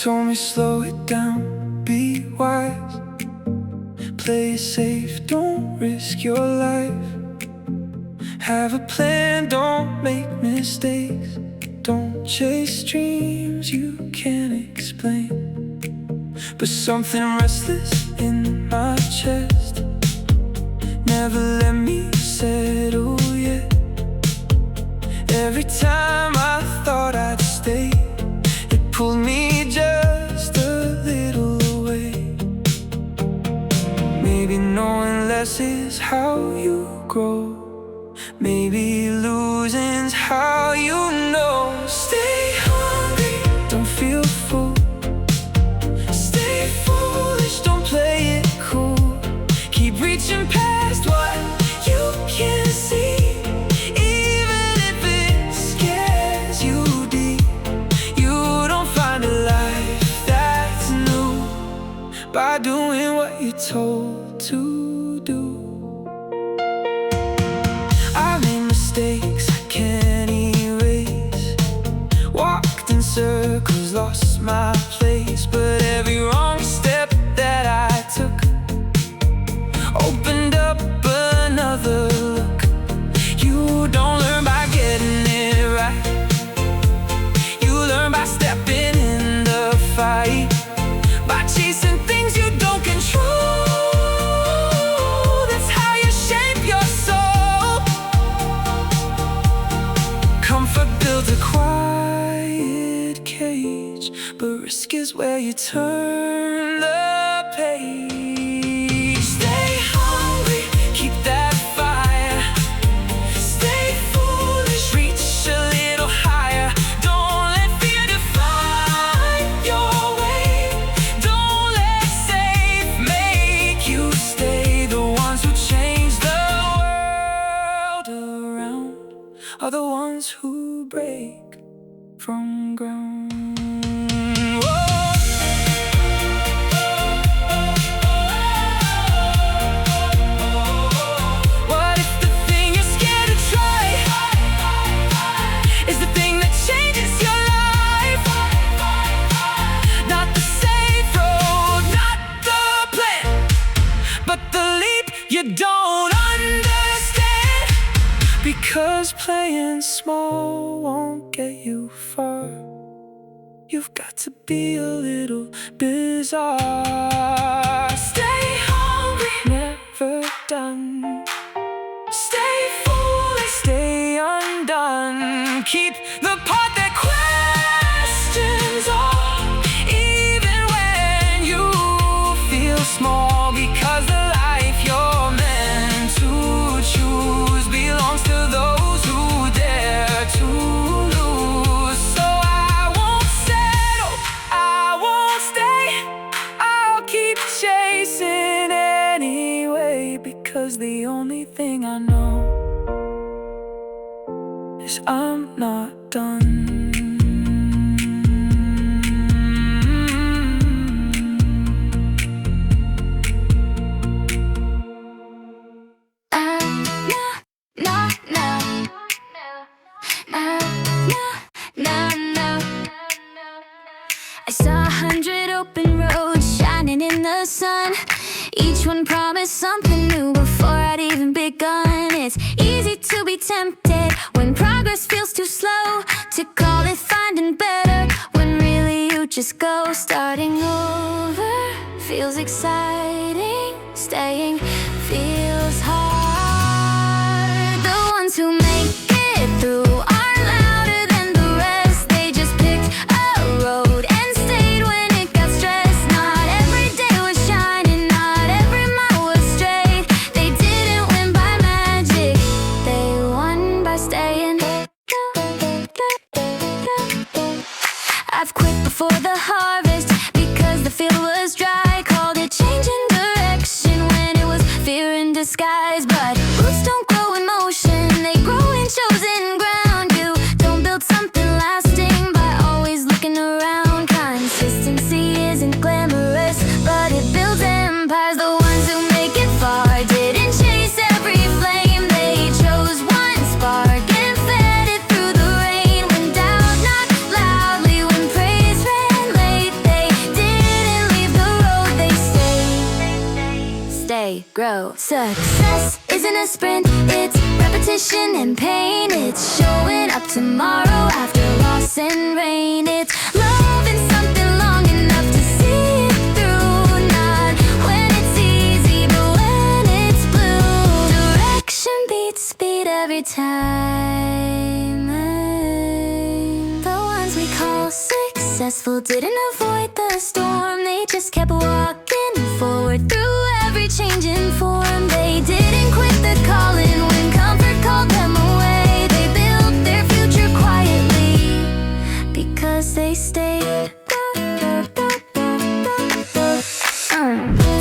told me slow it down, be wise, play it safe, don't risk your life. Have a plan, don't make mistakes, don't chase dreams you can't explain. But something restless in my chest never let me settle yet. Every time I thought I'd stay, it pulled me just a little away. Maybe knowing less is how you grow, maybe losing's how you know. Stay hungry, don't feel full. Stay foolish, don't play it cool. Keep reaching past what you can't see, even if it scares you deep. You don't find a life that's new by doing what you're told to do. I made mistakes I can't erase, walked in circles, lost my place. But every wrong step that I took opened up another look. You don't learn by getting it right, you learn by stepping in the fight, by chasing things you don't control. That's how you shape your soul. Comfort builds a quiet cage, but risk is where you turn the page. Stay hungry, keep that fire. Stay foolish, reach a little higher. Don't let fear define your way. Don't let safe make you stay. The ones who change the world around are the ones who break from ground. What if the thing you're scared to try is the thing that changes your life? Not the safe road, not the plan, but the leap you don't understand. Because playing small won't get you far. You've got to be a little bizarre. Stay hungry, never done. Stay foolish, stay undone. Keep the part that questions all, even when you feel small. Because the life you're meant to choose belongs to those who dare to lose. So I won't settle, I won't stay, I'll keep chasing anyway. Because the only thing I know is I'm not done. I saw 100 open roads shining in the sun. Each one promised something new before I'd even begun. It's easy to be tempted when progress feels too slow, to call it finding better when really you just go. Starting over feels exciting, staying feels hard. The ones who make it through are louder than the rest. They just picked a road and stayed when it got stressed. Not every day was shining, not every mile was straight. They didn't win by magic, they won by staying. I've quit before the harvest because the field was dry. Called it changing direction when it was they grow. Success isn't a sprint, it's repetition and pain. It's showing up tomorrow after loss and rain. It's loving something long enough to see it through. Not when it's easy, but when it's blue. Direction beats speed every time. The ones we call successful didn't avoid the storm. They just kept walking forward through every changing form. They didn't quit the calling when comfort called them away. They built their future quietly because they stayed.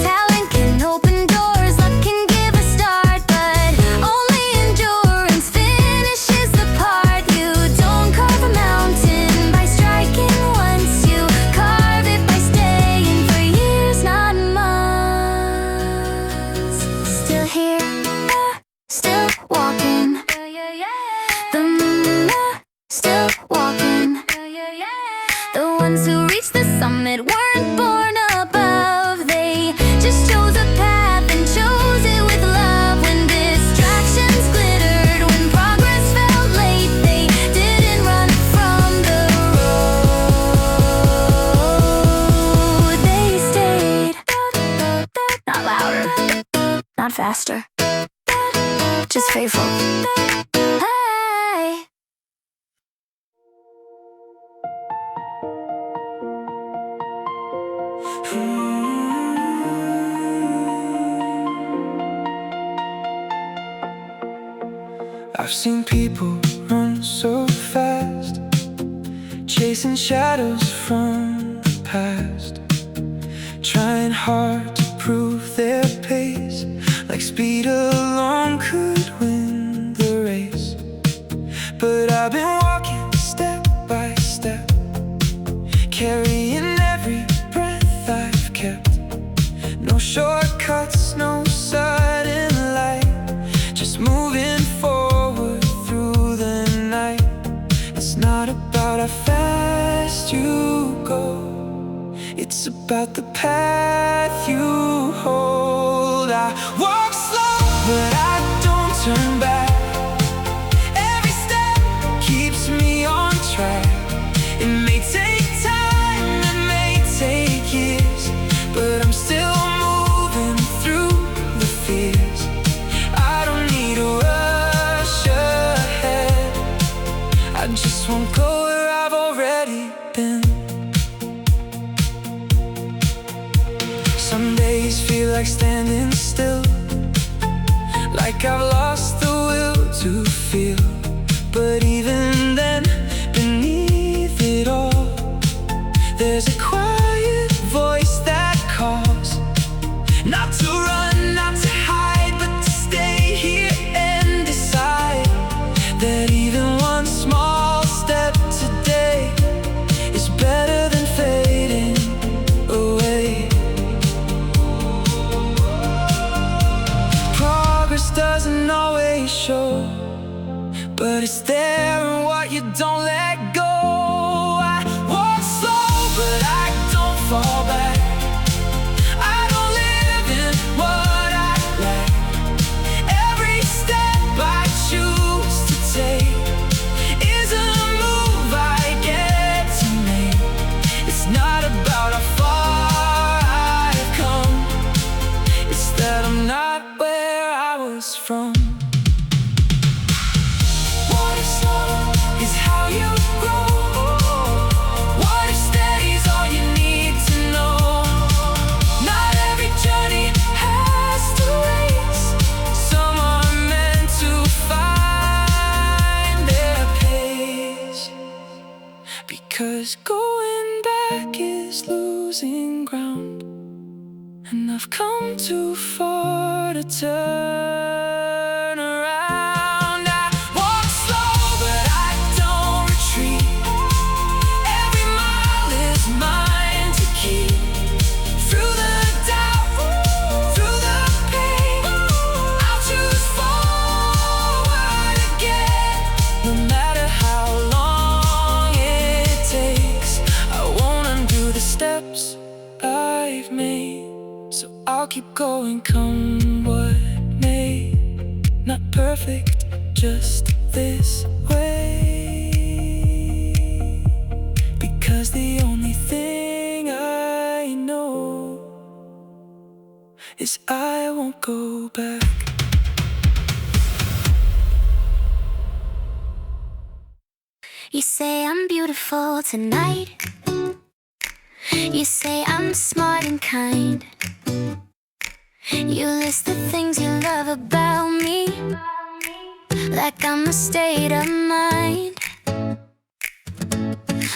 Talent can open doors, luck can give a start, but only endurance finishes the part. You don't carve a mountain by striking once. You carve it by staying for years, not months. Still here, still walking. Still walking. The ones who reached the summit weren't born above. They just chose a path and chose it with love. When distractions glittered, when progress felt late, they didn't run from the road. They stayed. Not louder, not faster, just faithful. Hey. I've seen people run so fast, chasing shadows from the past, trying hard to prove their pace, like speed alone could win the race. But I've been walking step by step, carrying every breath I've kept. No shortcuts, no sudden light, just moving forward through the night. It's not about how fast you go, it's about the path you hold. I walk slow, but I don't turn back. Every step keeps me on track. It may take time, it may take years, but I'm still moving through the fears. I don't need to rush ahead, I just won't go where I've already been. Some days feel like standing still, like I've lost the will to feel. But even then, beneath it all, there's a quiet voice that calls. Not to run, not to hide, but to stay here and decide that even one small step today is better than fading away. Progress doesn't always show, but it's there in what you don't let go. I walk slow, but I don't fall back. I don't live in what I lack. Every step I choose to take is a move I get to make. It's not about how far I've come, it's that I'm not where I was from. What if slow is how you grow? What if steady is all you need to know? Not every journey has to race, some are meant to find their pace. Because going back is losing ground, and I've come too far to turn around. I walk slow, but I don't retreat. Every mile is mine to keep. Through the doubt, through the pain, I'll choose forward again. No matter how long it takes, I won't undo the steps I've made. So I I'll keep going, come what may. Not perfect, just this way. Because the only thing I know is I won't go back. You say I'm beautiful tonight. You say I'm smart and kind. You list the things you love about me, like I'm a state of mind.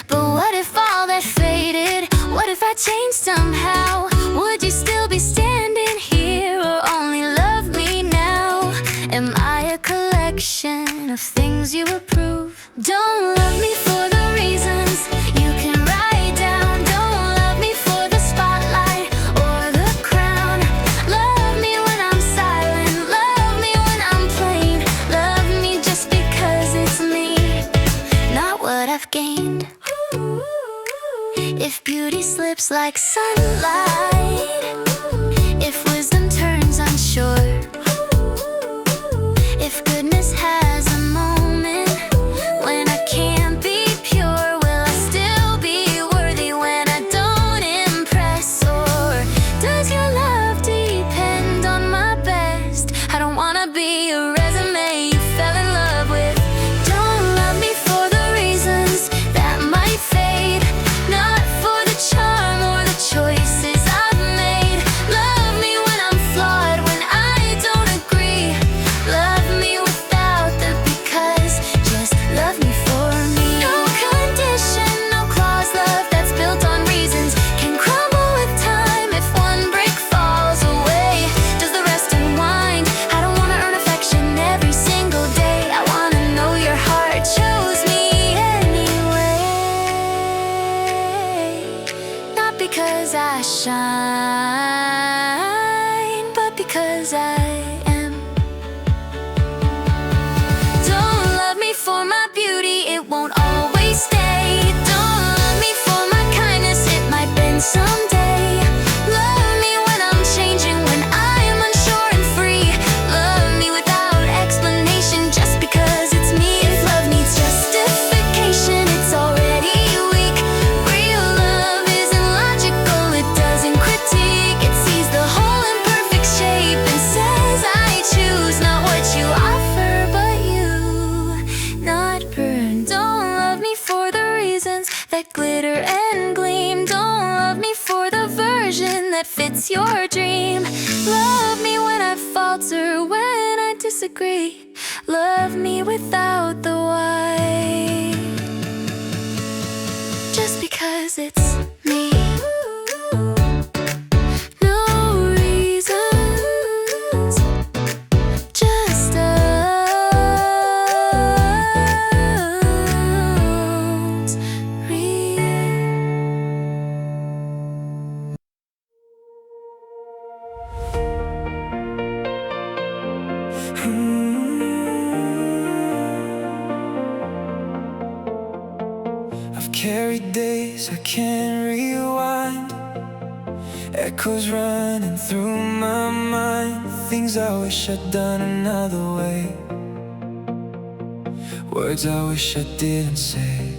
But what if all that faded? What if I changed somehow? Would you still be standing here or only love me now? Am I a collection of things you approve? Don't love me for the reasons you can write down. Don't love me for the spotlight or the crown. Love me when I'm silent. Love me when I'm plain. Love me just because it's me, not what I've gained. If beauty slips like sunlight, if wisdom turns unsure, if goodness has a moment when I can't be pure, will I still be worthy when I don't impress? Or does your love depend on my best? I don't wanna be a resume you fell in love with. Don't love me for the reasons that might fade, not for the charm or the choices I've made. Love me when I'm flawed, when I don't agree. Love me without the because, just love me for me. No condition, no clause, love that's built on reasons can crumble with time if one brick falls away. Does the rest unwind? I don't wanna earn affection every single day. I wanna know your heart chose me anyway. Not because I shine, but because I am. Don't love me for my beauty, it won't always stay. Don't love me for my kindness, it might bend someday. Love me when I'm changing, when I'm unsure and free. Love me without explanation, just because it's me. If love needs justification, it's already weak. Real love isn't logical, it doesn't critique. It sees the whole in perfect shape and says I choose not what you offer, but you, not burn. Don't love me for the reasons that glitter and gleam. Don't love me for the version that fits your dream. Love me when I falter, when I disagree. Love me without the why, just because it's me. No reasons, just us real. I've carried days I can't rewind, echoes running through my mind, things I wish I'd done another way, words I wish I didn't say.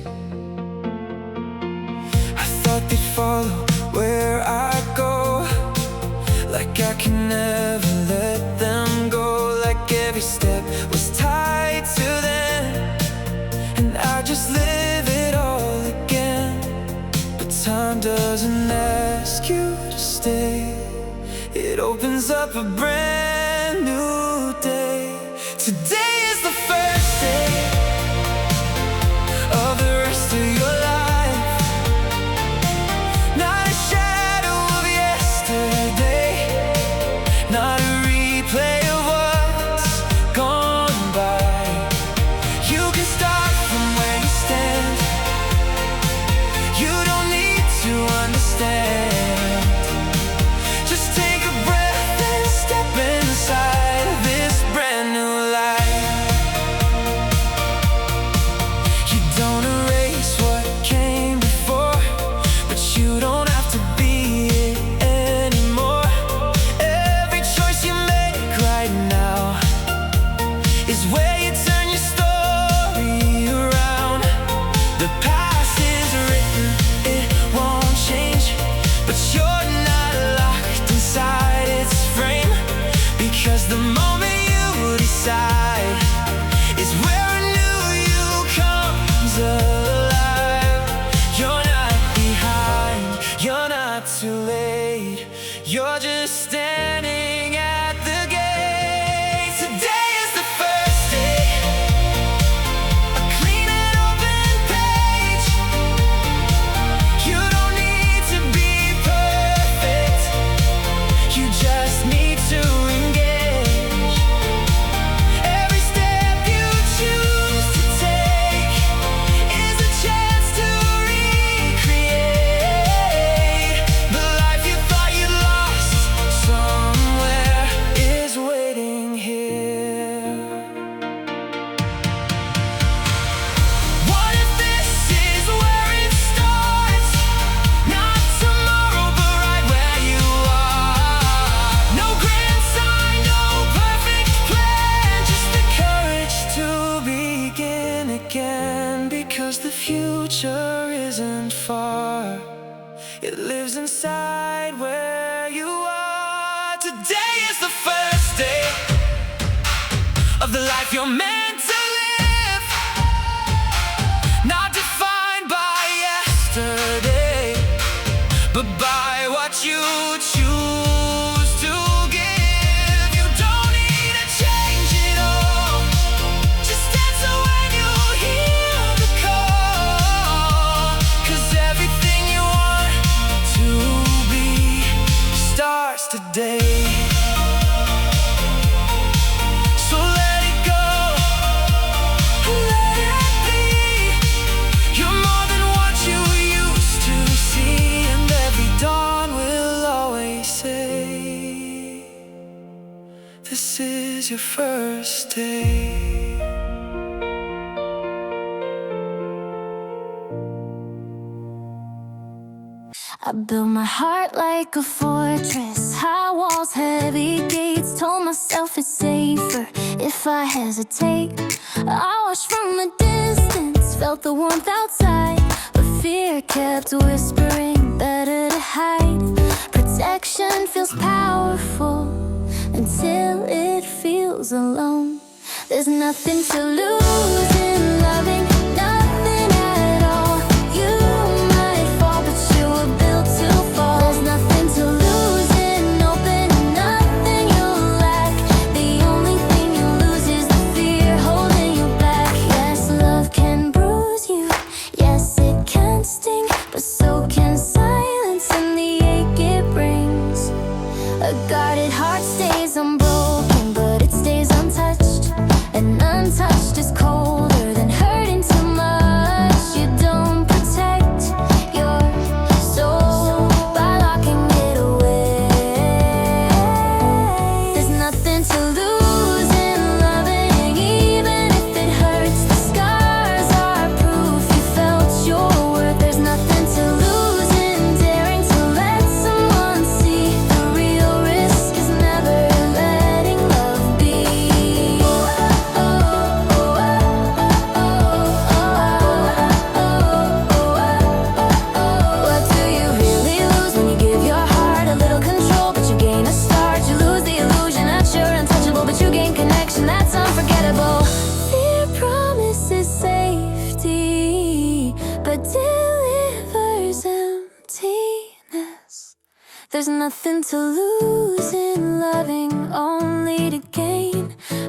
I thought they'd follow where I go, like I can never let them go, like every step was tied to them, and I just live it all again. But time doesn't ask you to stay, it opens up a brand new day. Today is the first day of the rest of your life, not a shadow of yesterday, not a replay of what's gone by. You can start from where you stand, you don't need to understand. Just take a breath and step in 'cause the moment you decide is where a new you comes alive. You're not behind, you're not too late, you're just standing at the gate. Today is the first day, a clean and open page. You don't need to be perfect, you just need to engage. Every step you choose to take is a chance to recreate the life you thought you lost. Somewhere is waiting here. What if this is where it starts? Not tomorrow, but right where you are. No grand sign, no perfect plan, just the courage to begin again. Because the future isn't far, it lives inside where you are. Today is the first day of the life you're meant to live, not defined by yesterday, but by what you choose to give. You don't need to change it all, just answer when you hear the call. 'Cause everything you want to be starts today. So let it go, let it be. You're more than what you used to see, and every dawn will always say, this is your first day. I built my heart like a fortress, high walls, heavy gates. Told myself it's safer if I hesitate. I watched from a distance, felt the warmth outside, but fear kept whispering, better to hide. Protection feels powerful until it feels alone. There's nothing to lose in loving, nothing at all. You might fall, but you were built to fall. There's nothing to lose in opening, nothing you'll lack. The only thing you lose is the fear holding you back. Yes, love can bruise you, yes, it can sting, but so can silence and the ache it brings. A guarded heart stays unbroken, but it stays untouched, and untouched is colder than hurting too much. You don't protect your soul by locking it away. There's nothing to lose in loving, even if it hurts. The scars are proof you felt your worth. There's nothing to lose in daring to let someone see. The real risk is never letting love be. What do you really lose when you give your heart a little control, but you gain a start? You lose the illusion that you're untouchable, but you gain connection that's unforgettable. Fear promises safety, but delivers emptiness. There's nothing to lose in loving, only to gain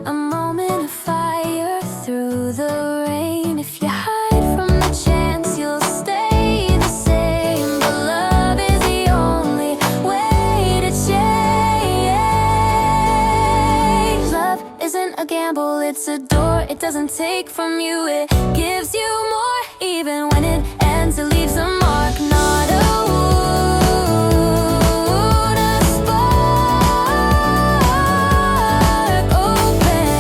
a moment of fire through the rain. If you hide from the chance, you'll stay the same. But love is the only way to change. Love isn't a gamble, it's a door. It doesn't take from you, it gives you more. Even when it ends, it leaves a mark, not a wound, a spark open.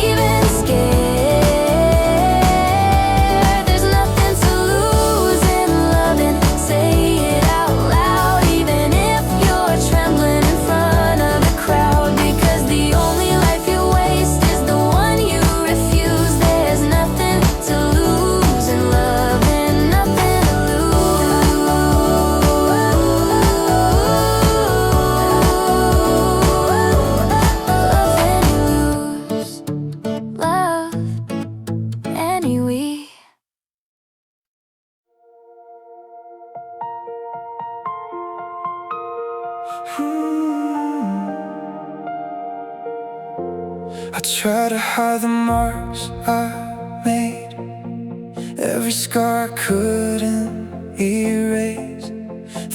Even scared, there's nothing to lose in loving. Say it out loud, even if you're trembling in front of a crowd. Because the only life you waste is the one you refuse. There's nothing to lose. I try to hide the marks I made, every scar I couldn't erase.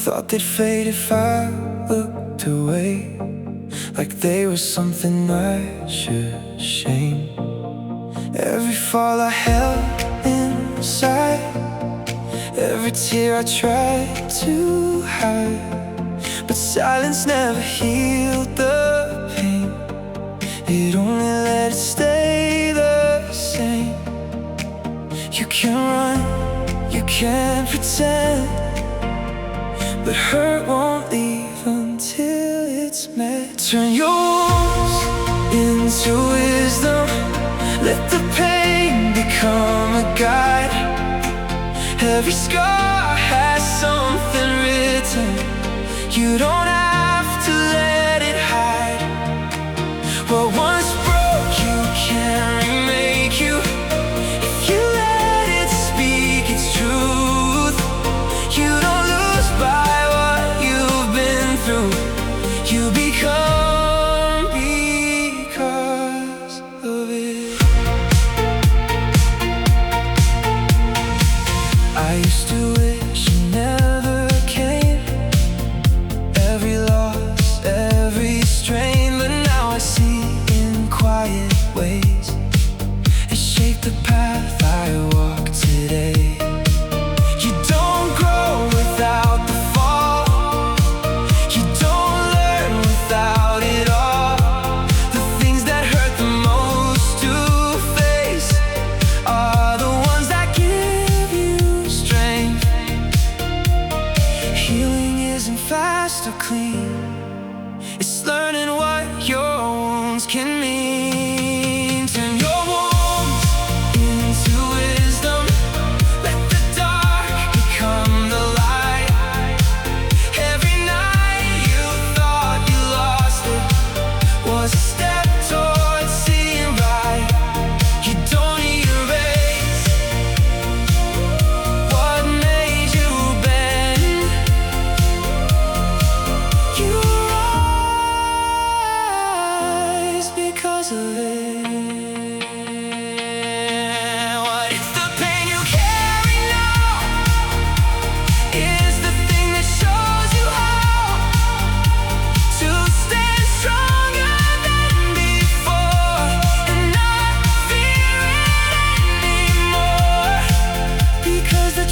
Thought they'd fade if I looked away, like they were something I should shame. Every fall I held inside, every tear I tried to hide, but silence never healed the pain. It only let it stay the same. You can run, you can pretend, but hurt won't leave until it's met. Turn your wounds into wisdom, let the pain become a guide. Every scar has something written, you don't have to let it hide. What once broke you can remake you, if you let it speak its truth. You don't lose by what you've been through, you become because of it. I used to wish you never came, every loss, every strain, but now I see in quiet ways it shaped the path I walk today. You don't grow without the fall, you don't learn without it all. The things that hurt the most to face are the ones that give you strength. Healing isn't fast or clean, it's learning what your wounds can mean. Turn your wounds into wisdom, let the dark become the light. Every night you thought you lost it was a step towards seeing right. You don't erase what made you bend, you rise because of it. What if the pain you carry now is the thing that shows you how to stand stronger than before and not fear it anymore? Because the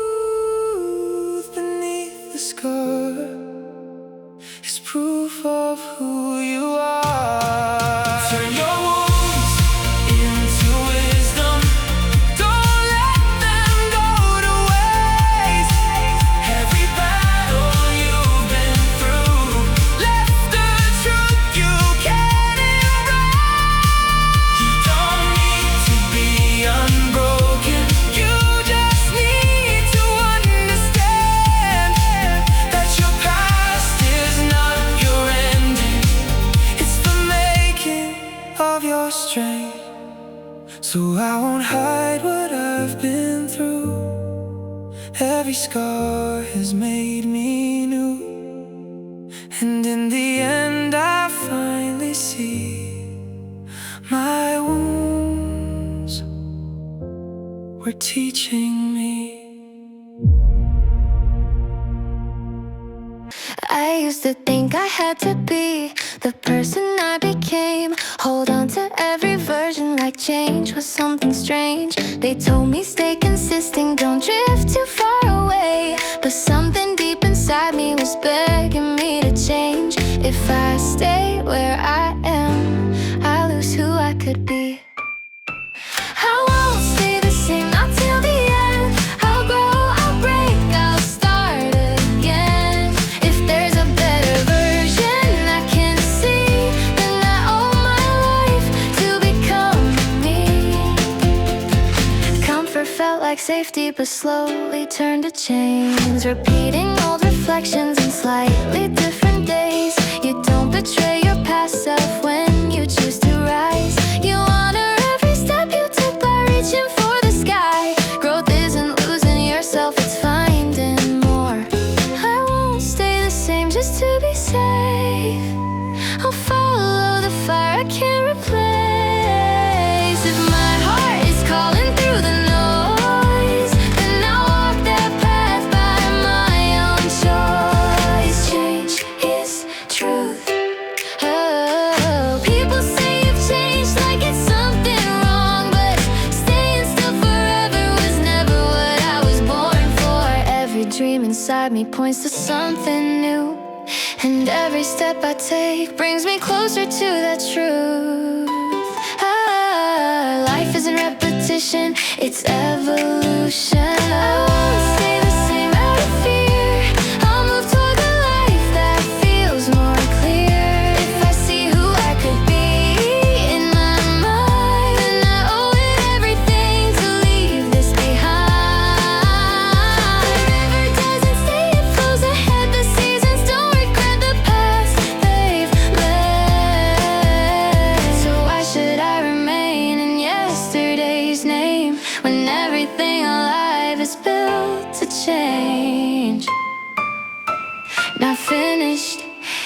truth beneath the scar is proof of who you are. Turn your wounds into wisdom, don't let them go to waste. Every battle you've been through left the truth you can embrace. You don't need to be unbroken, you just need to understand that your past is not your ending, it's the making of your strength. So I won't hide what I've been through, every scar has made me new, and in the end I finally see my wounds were teaching me. I used to think I had to be the person I became, hold on to every version like change was something strange. They told me stay consistent, don't drift too far away, but something deep inside me was begging me to change. If I stay where I am, I lose who I could be. I won't stay the same, not till the end. I'll grow, I'll break, I'll start again. If there's a better version I can see, then I owe my life to become me. Comfort felt like safety, but slowly turned to chains. Repeating old reflections in slightly different days. You don't betray your past self when you choose to rise. You honor every step you took by reaching for the sky. Growth isn't losing yourself, it's finding more. I won't stay the same, just to be safe. I'll follow the fire I can't replace. If my heart is calling through the noise, then I'll walk that path by my own choice. Change is truth. Oh, people say you've changed like it's something wrong, but staying still forever was never what I was born for. Every dream inside me points to something new, and every step I take brings me closer to that truth. Life isn't repetition, it's evolution. I won't stay the same out of fear. I'll move toward the life that feels more clear. If I see who I could be in my mind, then I owe it everything to leave this behind. The river doesn't stay, it flows ahead. The seasons don't regret the past they've left. So why should I remain in yesterday's name when everything alive is built to change? Not finished,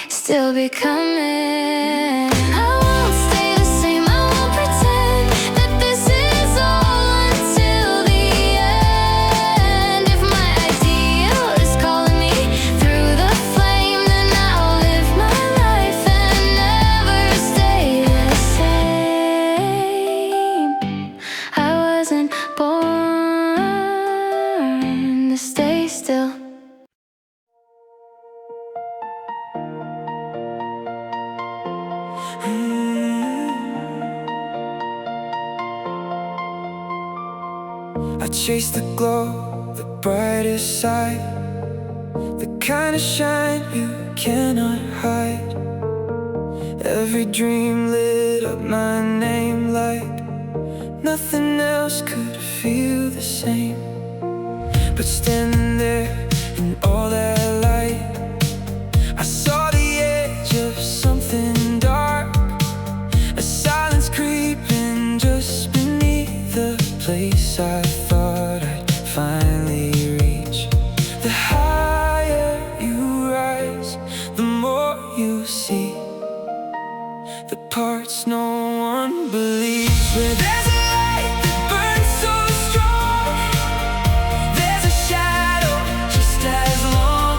still becoming. I won't stay the same, I won't pretend that this is all until the end. If my ideal is calling me through the flame, then I'll live my life and never stay the same. I wasn't born to stay still. I chase the glow, the brightest side, the kind of shine you cannot hide. Every dream lit up my name like nothing else could feel the same. But standing there in all that light, I saw the edge of something dark, a silence creeping just beneath the place I thought I'd finally reach. The higher you rise, the more you see the parts no one believes. Where there's a light that burns so strong, there's a shadow just as long.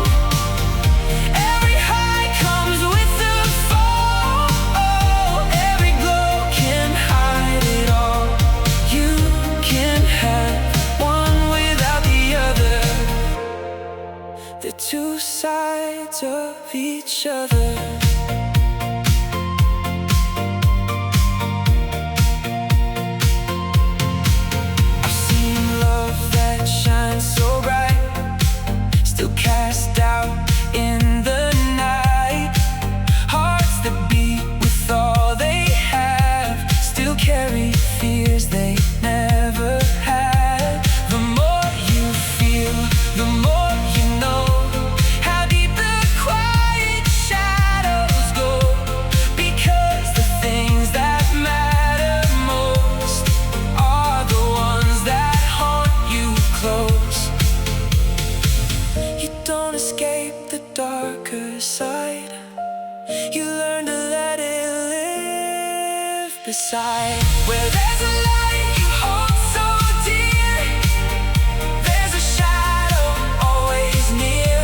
Every high comes with a fall, every glow can hide it all. You can have one without the other. They're two sides of each other. I've seen love that shines so bright, still cast out in the night. Hearts that beat with all they have, still carry fears they never had. The more you feel, the more you know how deep the quiet shadows go. Because the things that matter most are the ones that haunt you close. You don't escape the darker side, you learn to let it live beside. Where there's a light you hold so dear, there's a shadow always near.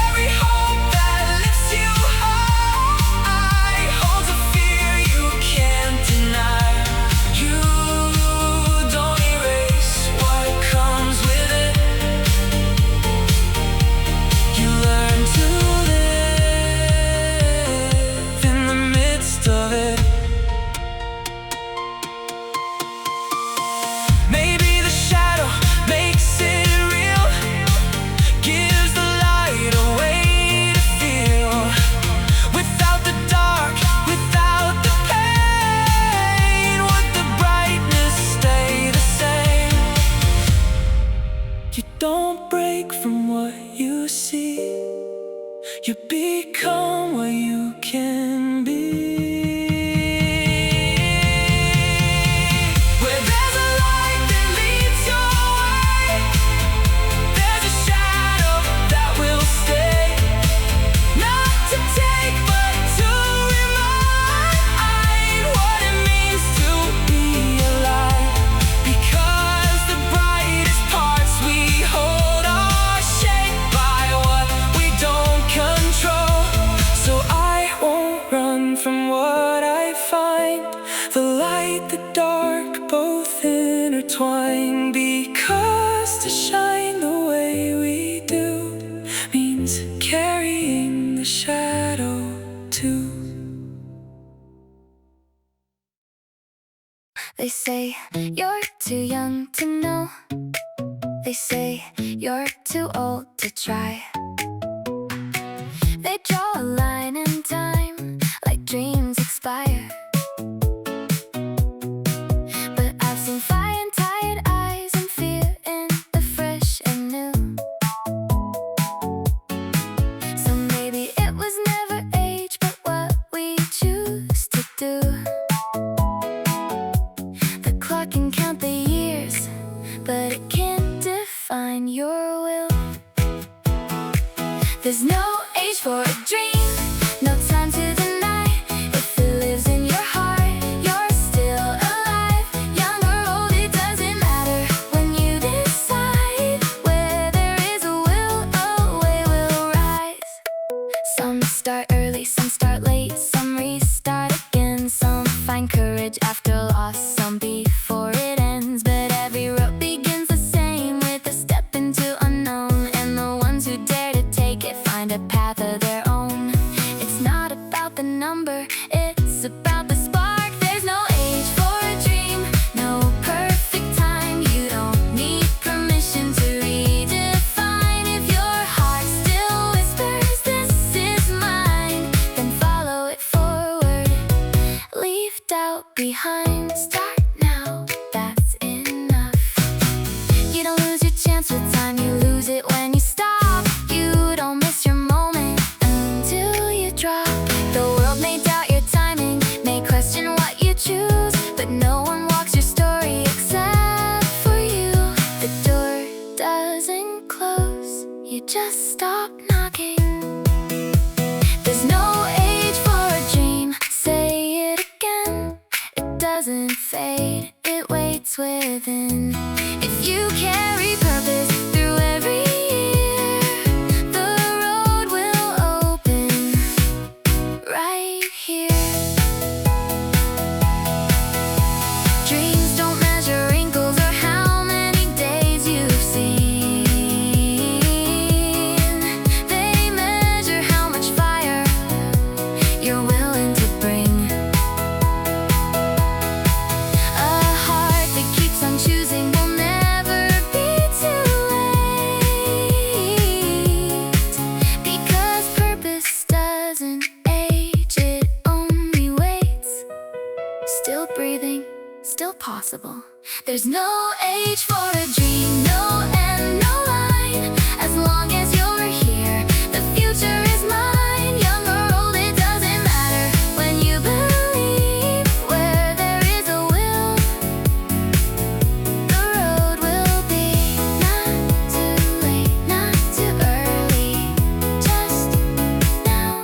Every hope that lifts you high holds a fear you can't deny. You don't erase what comes with it, you learn to live in the midst of it. Maybe the shadow makes it real, gives the light a way to feel. Without the dark, without the pain, would the brightness stay the same? You don't break from what you see, you become what you can be. Where there's a light that leads your way, there's a shadow that will stay. too. They say you're too young to know. They say you're too old to try. They draw a line in time, like dreams expire. But I've seen fire in tired eyes and fear in the fresh and new. So maybe it was never age, but what we choose to do. The clock can count the years, but it can't define your will. There's no age for a dream, no time to deny. If it lives in your heart, you're still alive. Young or old, it doesn't matter. When you decide, where there is a will, a way will rise. Some start early, some start late, some restart again. Some find courage after loss, some before it ends. But every road begins the same, with a step into unknown. And the ones who dare to take it find a path of their own. It's not about the number, it's about the spark. There's no age for a dream, no perfect time. You don't need permission to redefine. If your heart still whispers, this is mine, then follow it forward. Leave doubt behind. Start now, that's enough. You don't lose your chance with time, you lose it when you stop. You don't miss your moment until you drop. The world may doubt your timing, may question what you choose, but no one walks your story except for you. The door doesn't close, you just stop knocking. There's no age for a dream, say it again. It doesn't fade, it waits within. If you carry purpose through every year, the road will open right here. Dreams don't measure wrinkles or how many days you've seen. They measure how much fire you're willing to bring. A heart that keeps on choosing will never be too late. Because purpose doesn't age, it only waits. Still breathing, still possible. There's no age for a dream, no end, no line. As long as you're here, the future is mine. Young or old, it doesn't matter. When you believe, where there is a will, the road will be not too late, not too early, just now.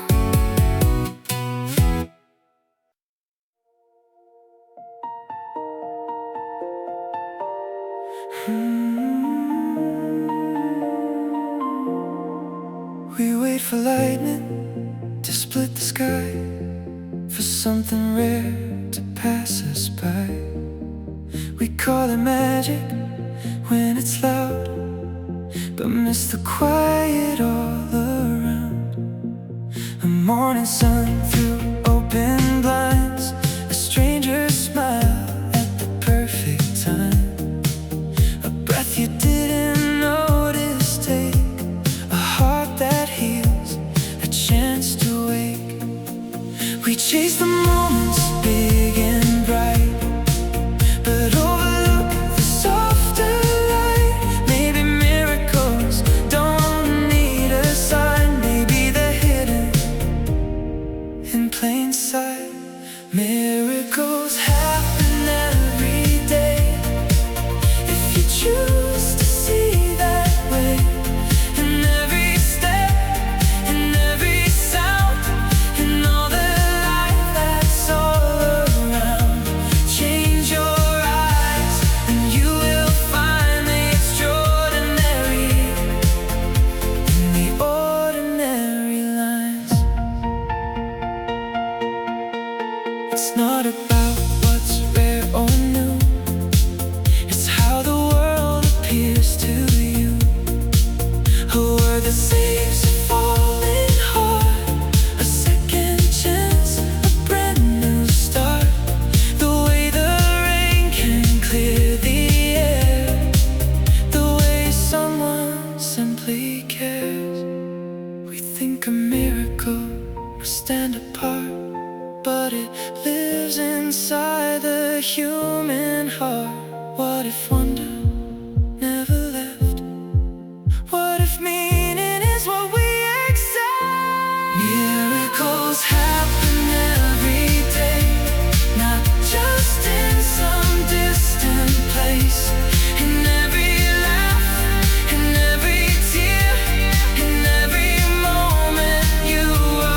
We wait for lightning to split the sky, for something rare to pass us by. We call it magic when it's loud, but miss the quiet all around. A morning sun through open blinds, a stranger's smile at the perfect time. A breath you didn't notice, take a heart that heals, a chance to wake. We chase the moments big and bright, but overlook the softer light. Maybe miracles don't need a sign. Maybe they're hidden in plain sight. Miracles happen every day, if you choose to see that way. In every step, in every sound, in all the light that's all around. Change your eyes and you will find the extraordinary in the ordinary lines. It's not about what's rare or new, it's how the world appears to you. A word that saves a falling heart, a second chance human heart. What if wonder never left? What if meaning is what we accept? Miracles happen every day, not just in some distant place. In every laugh, in every tear, in every moment you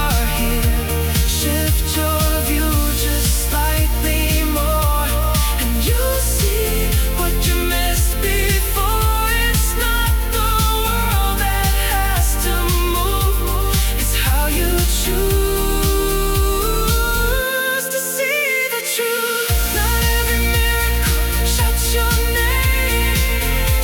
are here. Shift your view just slightly more, and you'll see what you missed before. It's not the world that has to move, it's how you choose to see the truth. Not every miracle shouts your name,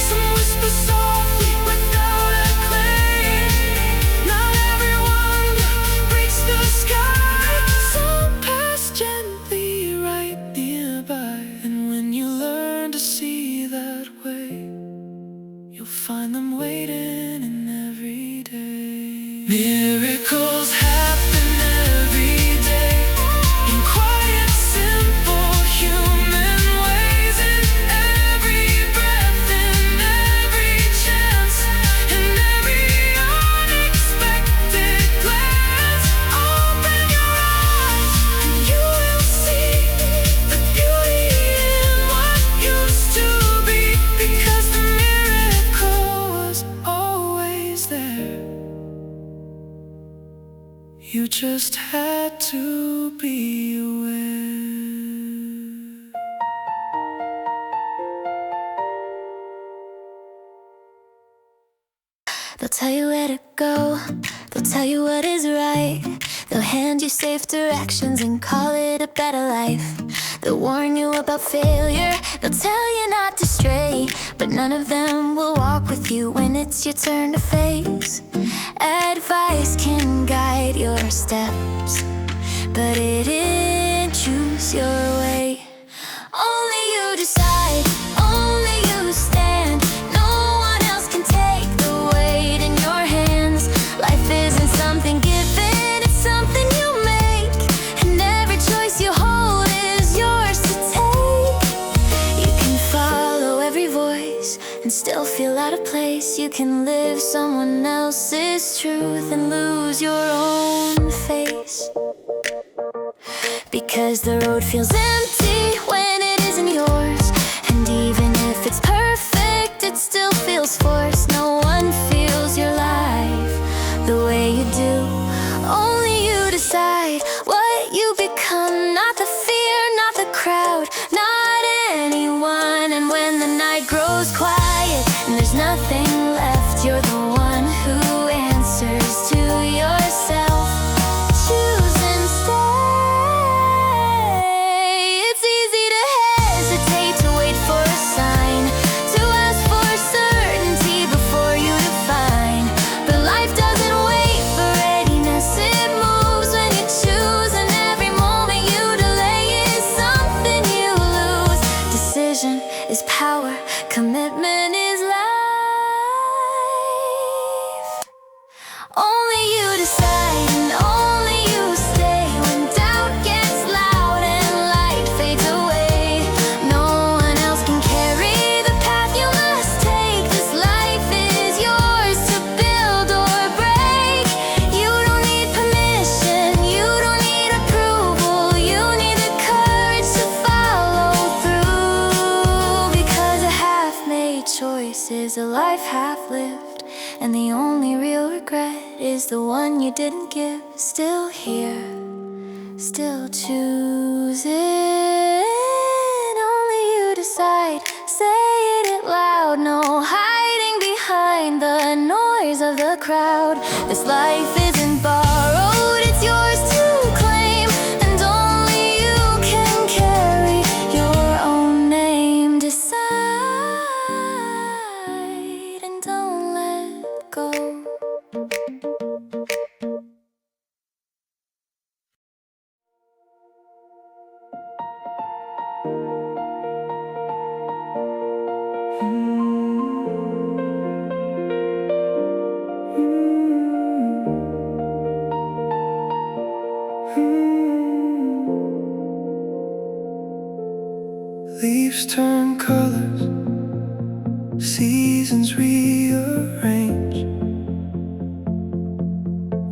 some whisper softly without a claim. Not every wonder breaks the sky, some pass gently right nearby. And when you learn to see that way, you'll find them waiting in every day. Miracles happen every day, in quiet, simple, human ways. In every breath, in every chance, in every unexpected glance. Open your eyes and you will see the beauty in what used to be, because the miracle was always there. You just had to be aware. They'll tell you where to go, they'll tell you what is right. They'll hand you safe directions and call it a better life. They'll warn you about failure, they'll tell you not to stray, but none of them will walk with you when it's your turn to face. Advice can guide your steps, but it didn't choose your way. Only you decide, only you stand. No one else can take the weight in your hands. Life isn't something given, it's something you make, and every choice you hold is yours to take. You can follow every voice and still feel out of place. You can live someone else's truth and lose your own face, because the road feels empty when it isn't yours. And even if it's perfect, it still feels forced. No one feels your life the way you do. Only you decide what you become. Not the fear, not the crowd, not anyone. And when the night grows quiet and there's nothing left, you're the one who answers to yourself. Choose and stay. It's easy to hesitate, to wait for a sign, to ask for certainty before you define. But life doesn't wait for readiness, it moves when you choose. And every moment you delay is something you lose. Decision is power, commitment is life. Only you decide and only you stay when doubt gets loud and light fades away. No one else can carry the path you must take. This life is yours to build or break. You don't need permission, you don't need approval. You need the courage to follow through, because a half-made choice is a life half-lived, and the only real regret is the one you didn't give. Still here, still choosing. Only you decide, say it loud. No hiding behind the noise of the crowd. This life isn't borrowed, it's yours to claim, and only you can carry your own name. Decide and don't let go. Leaves turn colors, seasons rearrange,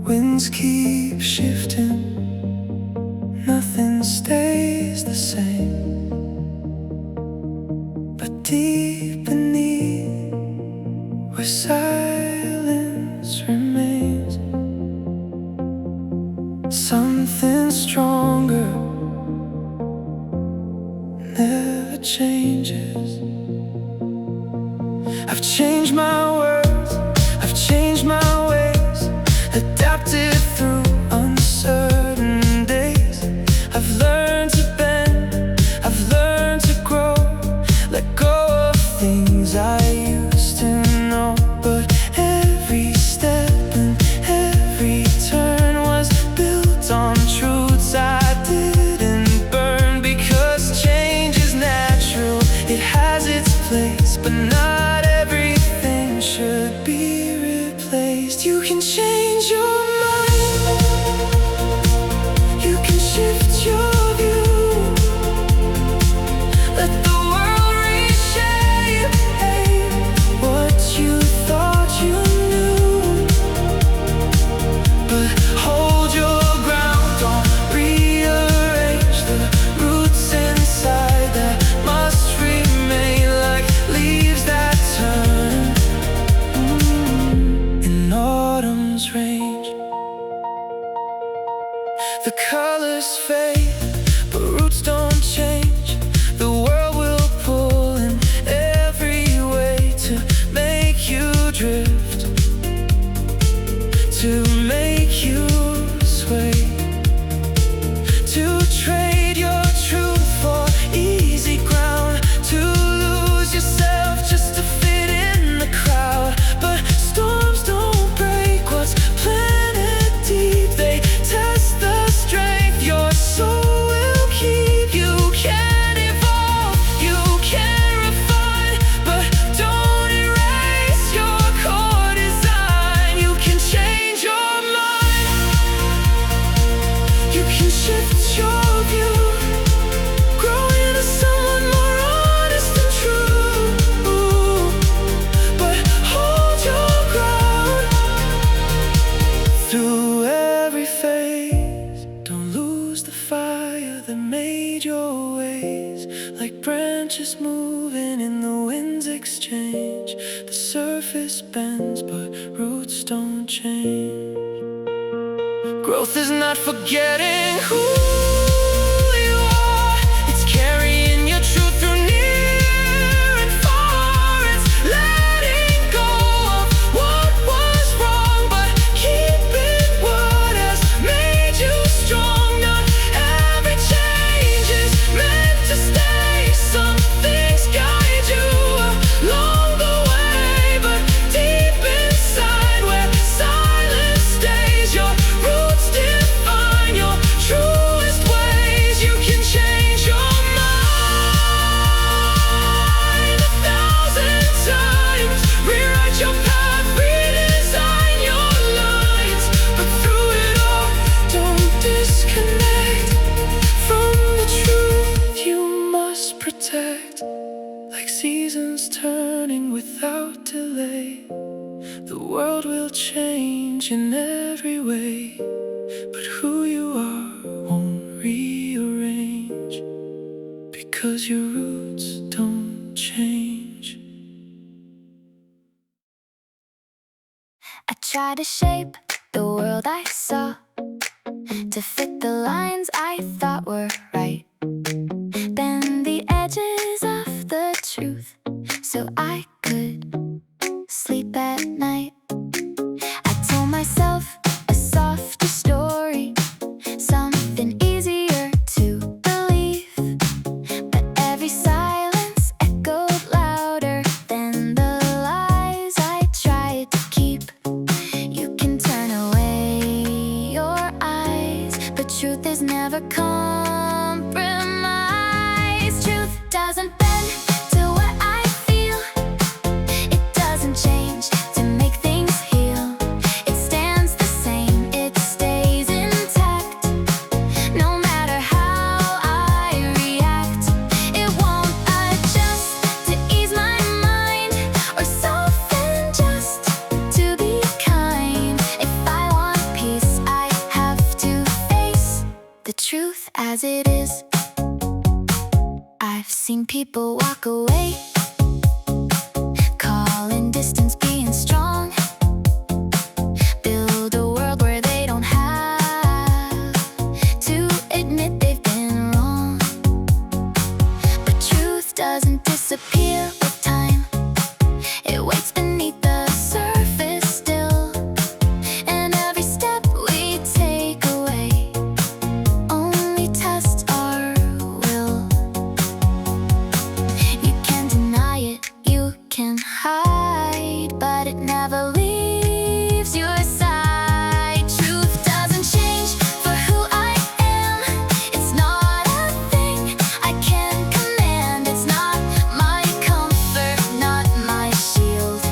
winds keep shifting, nothing stays the same. But deep beneath, where silence remains, something stronger never changes. I've changed my words, I've changed my ways, adapted through uncertain days. I've learned to bend, I've learned to grow, let go of things I used to know. But every step and every turn was built on truths I didn't burn. Because change is natural, it has its place, but not everything should be replaced. You can change your mind, you can shift your view, let the world reshape what you thought you knew. But hold your ground, don't rearrange the roots inside that must remain, like leaves that turn in autumn's range. The colors fade, but roots don't change. The world will pull in every way to make you drift, to make you sway, to trade your truth for easy ground, to lose yourself just to fit in the crowd. But storms don't break what's planted deep, they test the strength your soul will keep. You can evolve, you can refine, but don't erase your core design. You can change your mind, you can shift your view, grow into someone more honest and true. But hold your ground through every phase, don't lose the fire that made your ways. Like branches moving in the wind's exchange, the surface bends but roots don't change. Growth is not forgetting who you are, it's carrying your truth through near and far. It's letting go of what was wrong, but keeping what has made you strong. Not every change is meant to stay, some things guide you along the way, but deep inside where silence stays, your roots define your truest ways. You can change your mind 1,000 times, rewrite your path, redesign your lines. But through it all, don't disconnect from the truth you must protect. Like seasons turning without delay, the world will change in every way, but who you are won't rearrange, because your roots don't change. I try to shape the world I saw to fit the lines I thought were right, bend the edges of the truth so I could sleep at night. I told myself a softer story, something easier to believe, but every silence echoed louder than the lies I tried to keep. You can turn away your eyes, but truth is never compromised. Truth doesn't bend to what I feel, it doesn't change to make things heal. It stands the same, it stays intact, no matter how I react. It won't adjust. as it is. I've seen people walk away, calling distance being strong, build a world where they don't have to admit they've been wrong. But truth doesn't disappear with time, it waits beneath the surface still. And every step we take away only tests our will. You can deny it, you can hide, but it never leaves your side. Truth doesn't change for who I am. It's not a thing I can command. It's not my comfort, not my shield.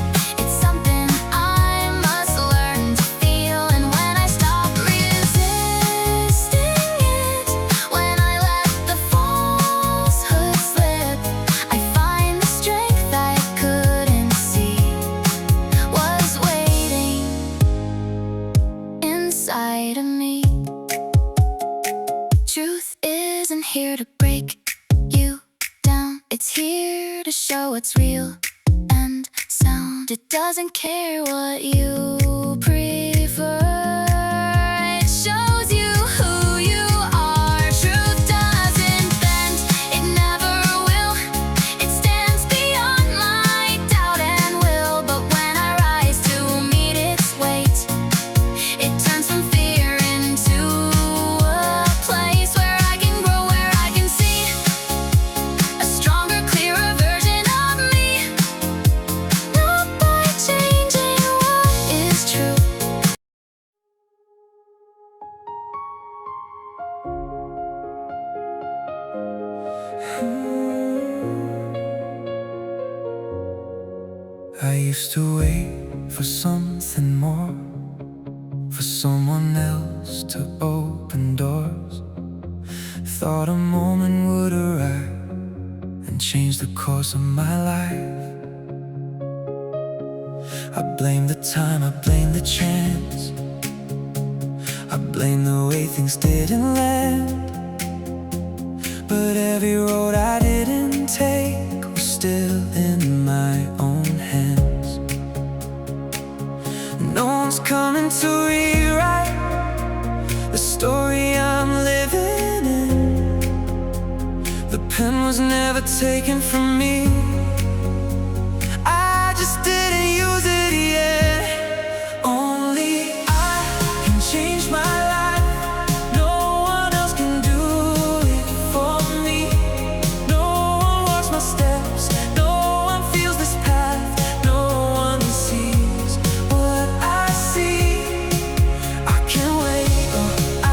It's something I must learn to feel. And when I stop resisting it, when I let the falsehood slip, I find the strength I couldn't see was waiting inside of me. Truth isn't here to break you down, it's here to show what's real and sound. It doesn't care what you prefer, it shows you who you are. Truth doesn't bend, it never will. It stands beyond my doubt and will. But when I rise to meet its weight, it turns from fear into a place where I can grow, where I can see a stronger, clearer version of me. Not by changing what is true. I used to wait for something more, for someone else to open doors. Thought a moment would arrive and change the course of my life. I blame the time, I blame the chance, I blame the way things didn't land. But every road I didn't take was still in my own hands. No one's coming to rewrite the story I'm living in. The pen was never taken from me, I just didn't use it yet. Only I can change my life, no one else can do it for me. No one walks my steps, no one feels this path, no one sees what I see. I can wait or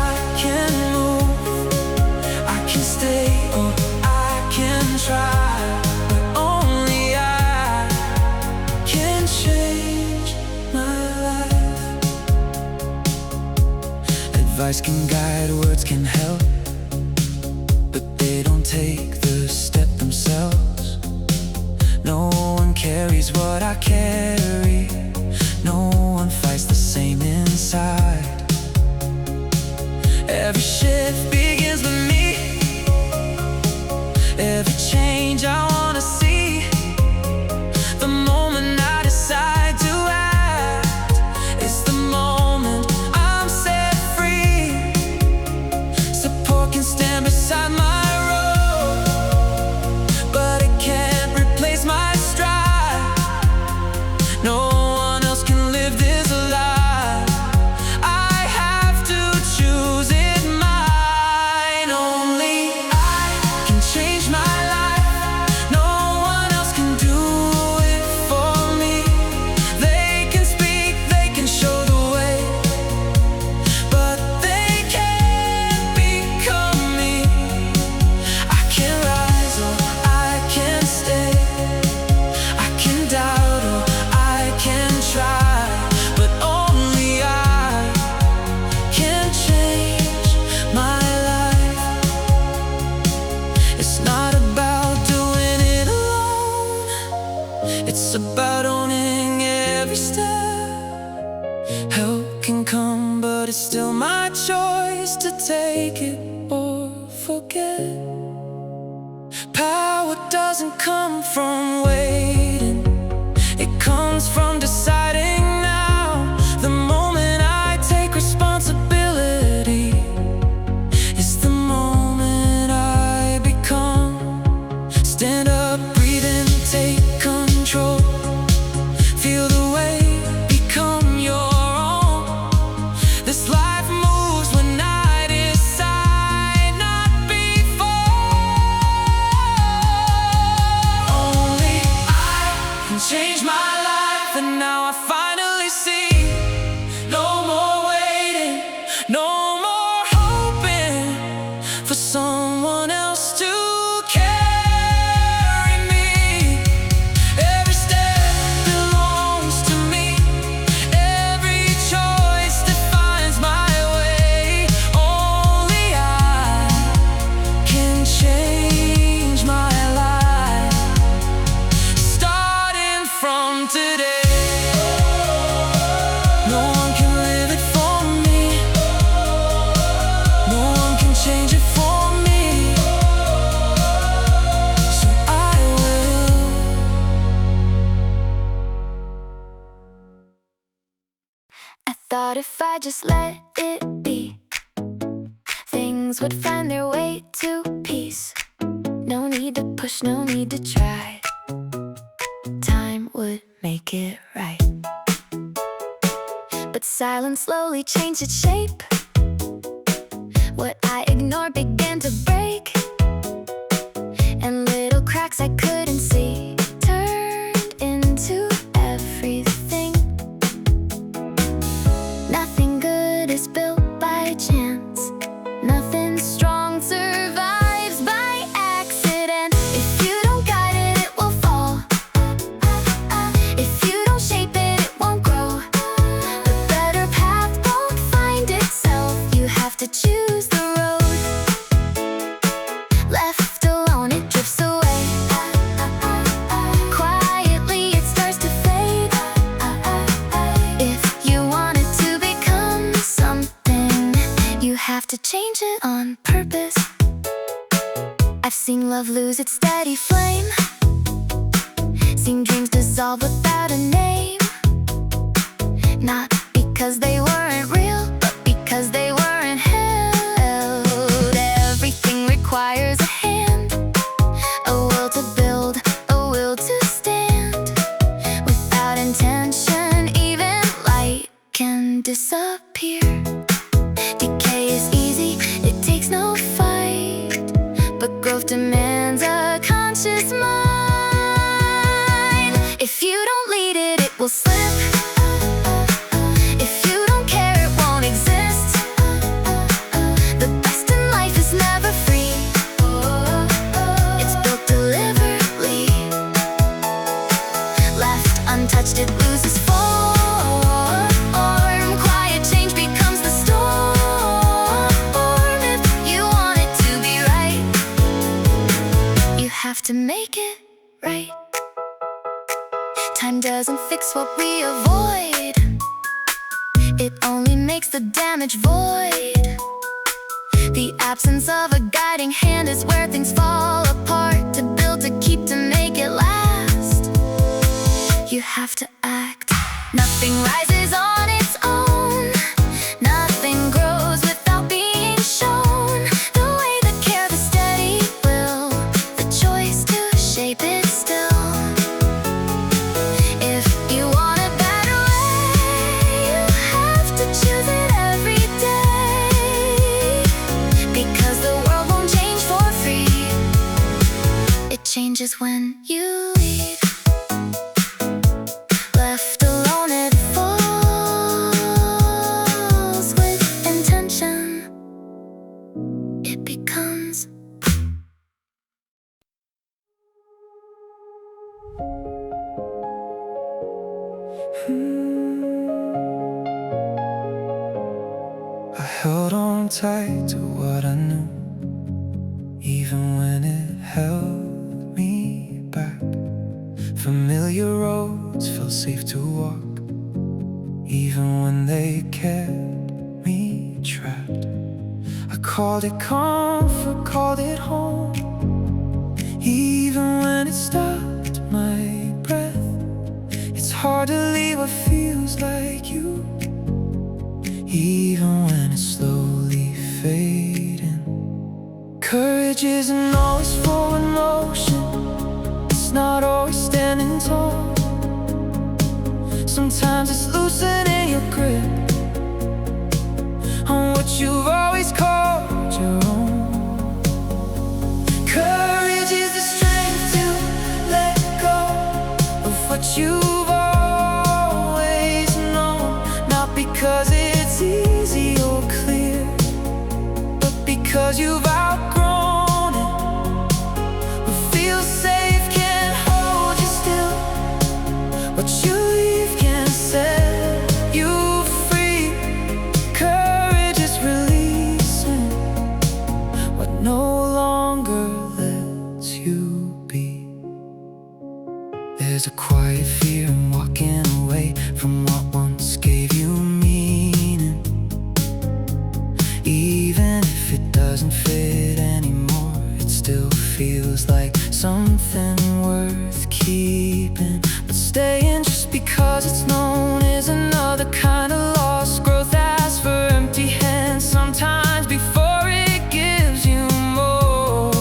I can move, I can stay or I can try, but only I can change my life. Advice can guide, words can help, but they don't take the step themselves. No one carries what I carry, no one fights the same inside. Every shift begins with me, every change I wanna see. The moment I decide to act, it's the moment I'm set free. Support can stand beside my road, but it can't replace my stride. No one else can live this life, I have to choose it mine. Only I can change my life, no one else can do it for me. They can speak, they can show the way, but they can't become me. I can rise or I can stay, I can doubt or I can try, but only I can change my life. It's not about doing it alone, it's about owning every step. Help can come, but it's still my choice to take it or forget. Power doesn't come from waiting, it comes from deciding now. The moment I take responsibility is the moment I become. Stand up, breathe in, take control. Feel the weight, become your own. This life moves when I decide, not before. Only I can change my life, and now I finally see. No more waiting, no more hoping for someone else to carry me. Every step belongs to me, every choice defines my way. Only I can change my life, starting from today. No one can live it for me, no one can change it for me, so I will. I thought if I just let it be, things would find their way to peace. No need to push, no need to try. Time would make it right. But silence slowly changed its shape. What I ignored began to break, and little cracks I couldn't see turned into everything. Nothing good is built by chance, nothing strong survives by accident. If you don't guide it, it will fall. If you don't shape it, it won't grow. The better path won't find itself. You have to choose the road. Left alone, it drifts away. Quietly, it starts to fade. If you want it to become something, you have to change it on purpose. I've seen love lose its steady flame, seen dreams dissolve without a name. Not because they weren't real, but because they weren't held. Everything requires a hand, a will to build, a will to stand. Without intention, even light can disappear. Decay is easy, it takes no fight, but growth demands a conscious mind. If you don't lead it, it will slip. If you don't care, it won't exist. The best in life is never free, it's built deliberately. Left untouched, it loses form. Quiet change becomes the storm. If you want it to be right, you have to make it right. Time doesn't fix what we avoid, it only makes the damage void. The absence of a guiding hand is where things fall apart. To build, to keep, to make it last, you have to act. Nothing rises on its own, nothing grows without being shown. The way, the care, the steady will, the choice to shape it still. If you want a better way, you have to choose it every day. Because the world won't change for free, it changes when you leave. Left alone, it falls. With intention, it becomes. I held on tight to what I knew, even when it held me back. Familiar roads felt safe to walk, even when they kept me trapped. I called it comfort, called it home. Even when it stopped my breath, it's hard to leave what feels like you. Even when it's slowly fading. Courage isn't always forward motion. It's not always standing tall. Sometimes it's loosening your grip on what you've always called your own. Courage is the strength to let go of what you've always known. Not because it's easy or clear, but because you've outgrown it. What feels safe can't hold you still. What you leave can set you free. Courage is releasing what no longer lets you be. There's a quiet fear in walking away from what once gave you meaning. Even if it doesn't fit anymore, it still feels like something worth keeping. But staying just because it's known is another kind of loss. Growth asks for empty hands sometimes before it gives you more.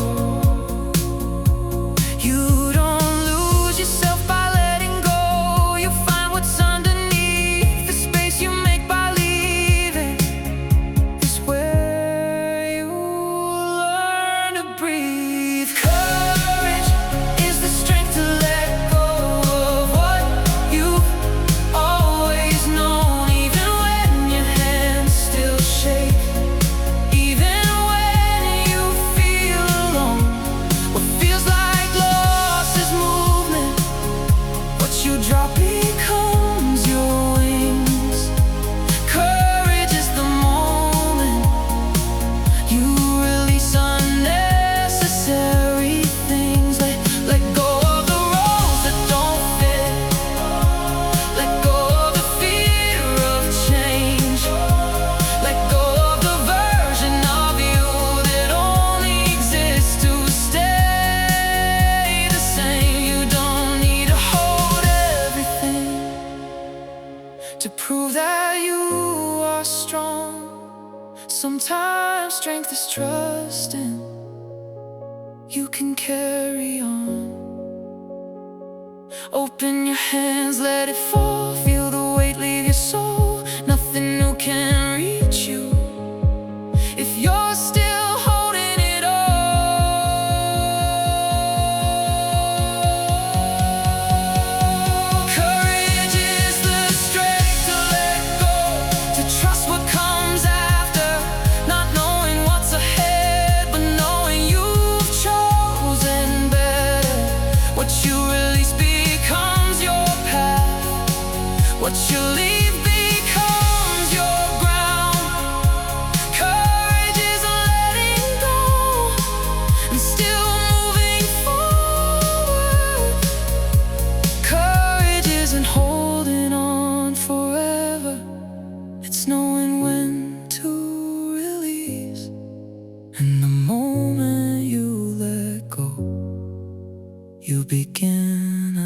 You don't lose yourself by letting go. You find what's underneath the space you make by leaving. Is where you learn to breathe. Courage is the strength to let go of what you've always known. Even when your hands still shake, even when you feel alone. What feels like loss is movement. What you drop becomes your wings. Courage is the moment you release unnecessary things. Let go of the roles that don't fit. Let go of the fear of change. Let go of the version of you that only exists to stay the same. You don't need to hold everything to prove that you are strong. Sometimes strength is trusting you can carry on. Open your hands, let it fall. Feel the weight leave your soul. Nothing new can reach you if you're still holding it all. Courage is the strength to let go, to trust what comes after. Not knowing what's ahead, but knowing you've chosen better. What you release becomes your path. What you leave becomes your ground. Courage is letting go and still moving forward. Courage isn't holding on forever. It's knowing when to release. And the moment you let go, you begin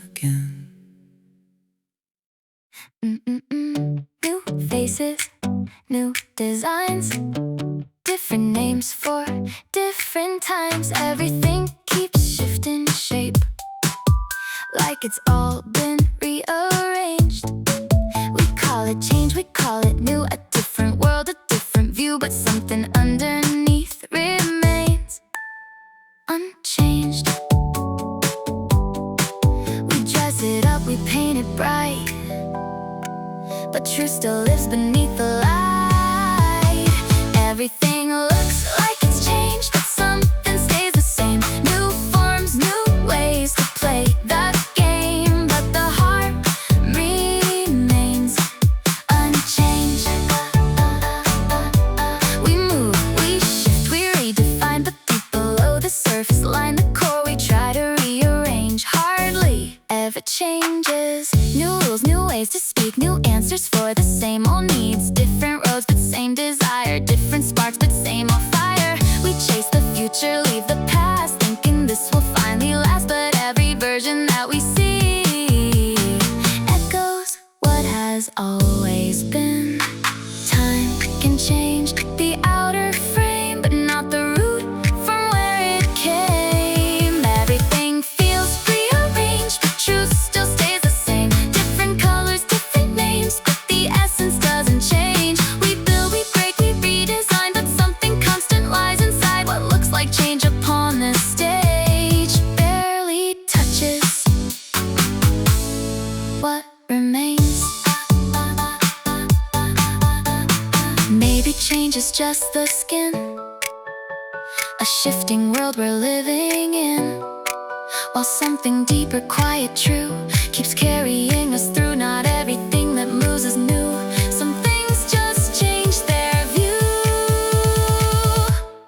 again. New faces, new designs, different names for different times. Everything keeps shifting shape, like it's all been rearranged. We call it change, we call it new. A different world, a different view, but something underneath remains unchanged. We dress it up, we paint it bright, but truth still lives beneath the light. Everything looks like it's changed, but something stays the same. New forms, new ways to play the game, but the heart remains unchanged. We move, we shift, we redefine, but deep below the surface line, the core we try to rearrange hardly ever changes. New rules, new ways to speak, new answers for the same old needs. Different is just the skin, a shifting world we're living in, while something deeper, quiet, true keeps carrying us through. Not everything that moves is new. Some things just change their view.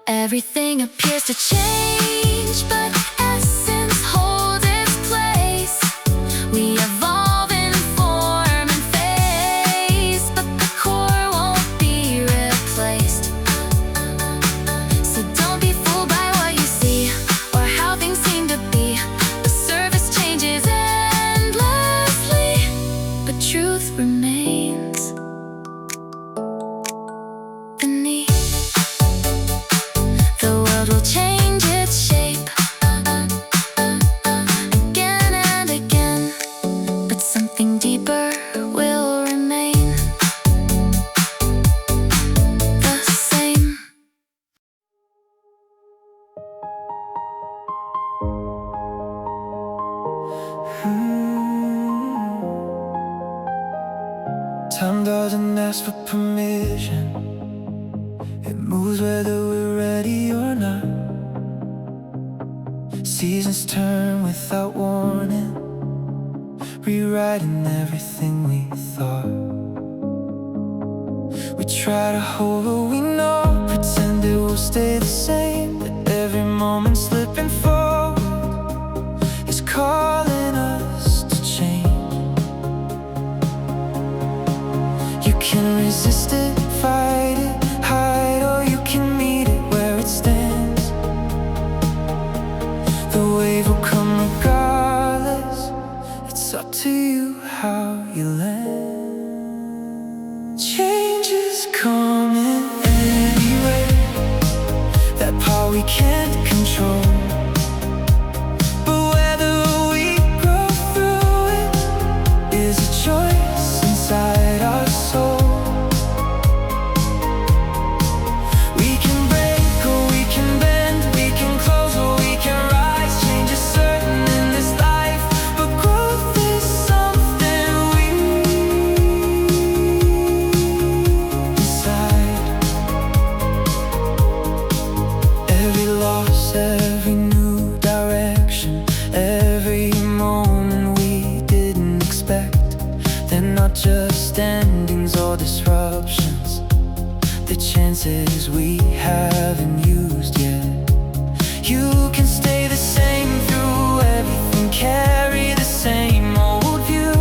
Everything appears to change, but essence holds its place. We evolve in form and phase, but the core won't be replaced. So don't be fooled by what you see or how things seem to be. The surface changes endlessly, but truth remains beneath. The world will change its shape again and again, but something deeper will remain the same. Time doesn't ask for permission. It moves whether we're ready or not. Seasons turn without warning, rewriting everything we thought. We try to hold what we know, pretend it will stay the same, but every moment slipping forward is calling us to change. You can resist it, fight it, hide, or you can meet it where it stands. The wave will come regardless. It's up to you how you land. Change is coming anyway. That part we can't control. But whether we grow through it is a choice inside our soul. We can break or we can bend, we can close or we can rise. Change is certain in this life, but growth is something we decide. Every loss, every new direction, every moment we didn't expect, they're not just endings or disruptions. The chances we haven't used yet. You can stay the same through everything, carry the same old view,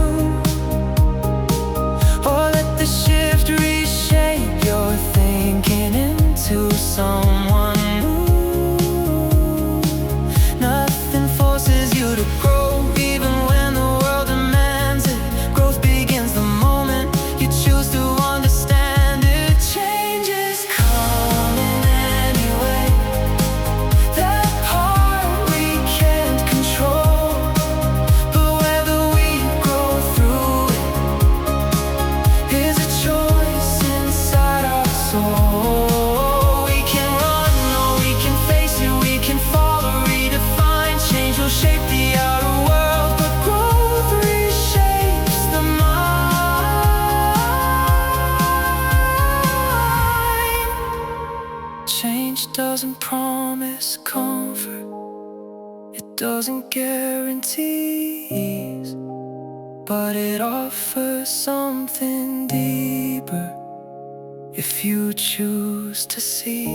or let the shift reshape your thinking into someone new. Nothing forces you to grow, even when the world demands it. Growth begins the moment you choose to understand it. Change is coming anyway. That part we can't control, but whether we grow through it is a choice inside our soul. We can run or we can face it, we can fall or redefine. Change will shape the outer world, but growth reshapes the mind. Change doesn't promise comfort, it doesn't guarantee ease, but it offers something deeper if you choose to see.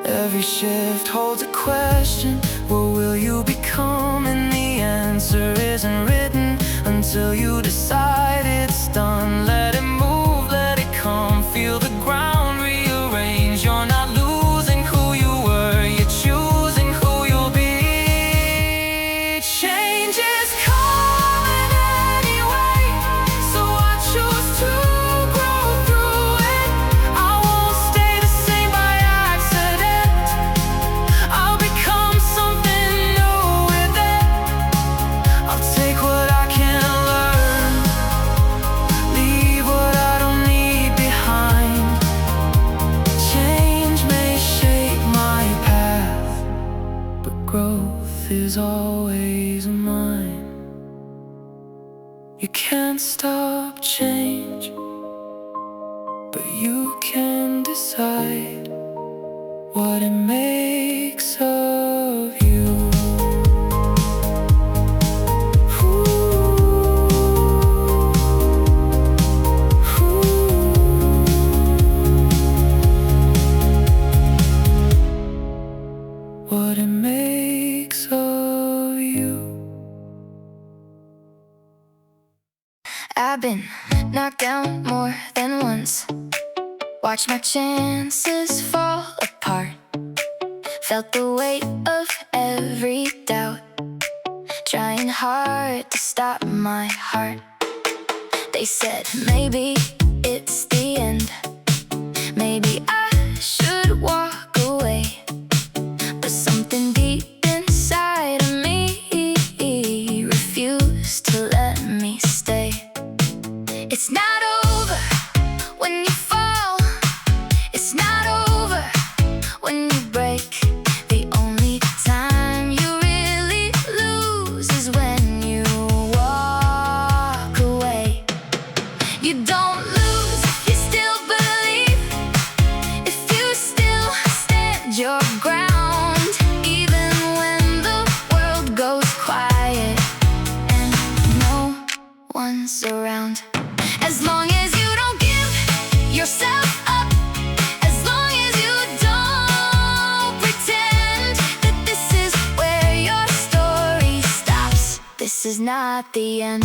Every shift holds a question. What will you become? And the answer isn't written until you decide it's done. Let it move, let it come. Feel the ground rearrange. You're not losing who you were, you're choosing who you'll be. Change is coming anyway, so I choose to grow through it. I won't stay the same by accident. I'll become something new with it. I'll take what I can learn, leave what I don't need behind. Change may shape my path, but growth is always mine. You can't stop change, but you can decide what it makes of you. What it makes of you. I've been knocked down more than once, watched my chances fall apart, felt the weight of every doubt, trying hard to stop my heart. They said maybe it's the end, maybe I should walk away, but something deep inside of me refused to let me stay. It's not over when you fall, it's not over when you break. The only time you really lose is when you walk away. You don't lose if you still believe, if you still stand your ground, even when the world goes quiet and no one's around. As long as you don't give yourself up, as long as you don't pretend that this is where your story stops, this is not the end.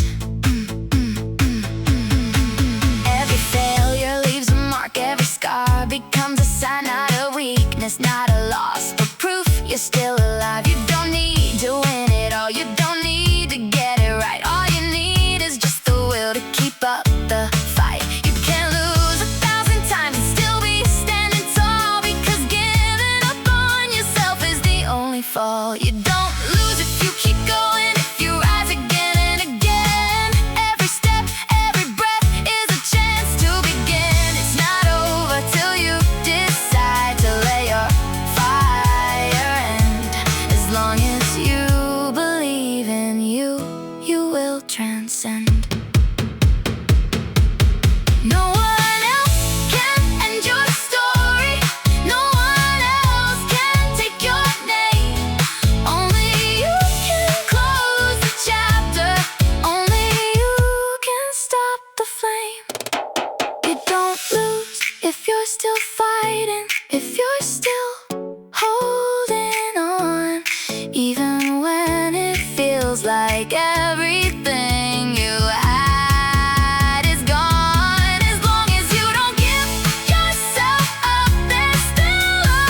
Every failure leaves a mark, every scar becomes a sign, not a weakness, not a loss, but proof you're still alive. You don't need to win it all, you don't need to get it right. All you need is just the will to keep up the fight. You can lose 1,000 times and still be standing tall, because giving up on yourself is the only fall. You don't lose if you keep going, if you rise again and again. Every step, every breath is a chance to begin. It's not over till you decide to let your fire end. As long as you believe in you, you will transcend. No one else can end your story, no one else can take your name. Only you can close the chapter, only you can stop the flame. You don't lose if you're still fighting, if you're still holding on, even when it feels like everything you had is gone. As long as you don't give yourself up, there's still a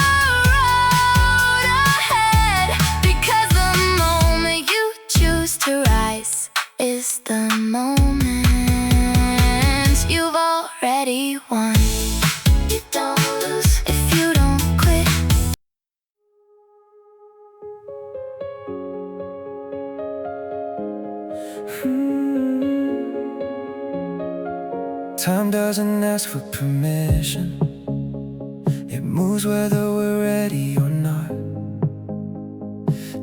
road ahead, because the moment you choose to rise is the moment you've already won. You don't lose if you don't quit. Time doesn't ask for permission, it moves whether we're ready or not.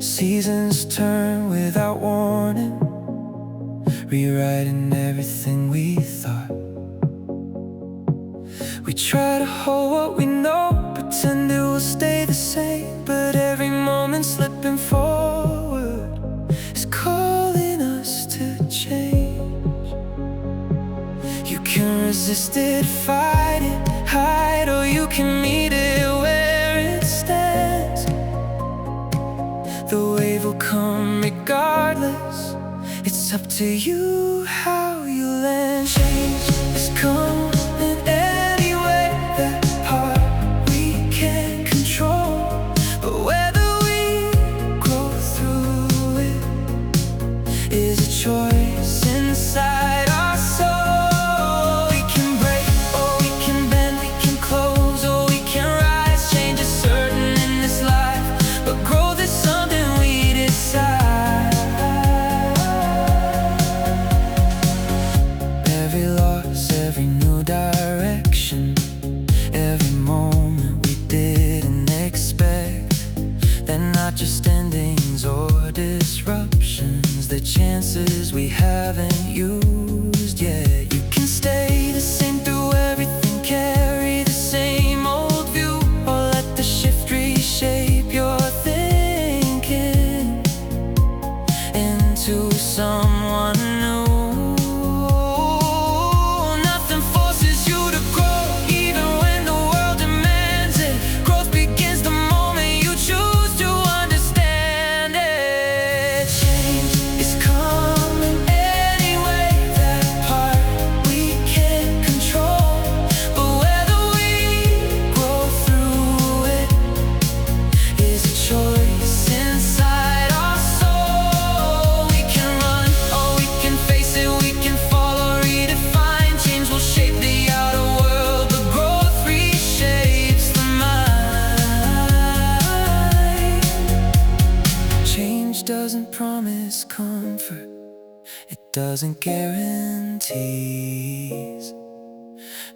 Seasons turn without warning, rewriting everything we thought. We try to hold what we know, pretend it will stay the same, but every moment slipping forward is calling us to change. You can resist it, fight it, hide, or you can meet it where it stands. The wave will come regardless, it's up to you how you land. Change is coming anyway, that part we can't control, but whether we grow through it is a choice inside our soul. We can break, or we can bend, we can close, or we can rise. Change is certain in this life, but growth is something we decide. Every loss, every new direction, every moment we didn't expect, they're not just endings or disruptions, they're chances we haven't used yet. You can stay the same through everything, doesn't guarantees,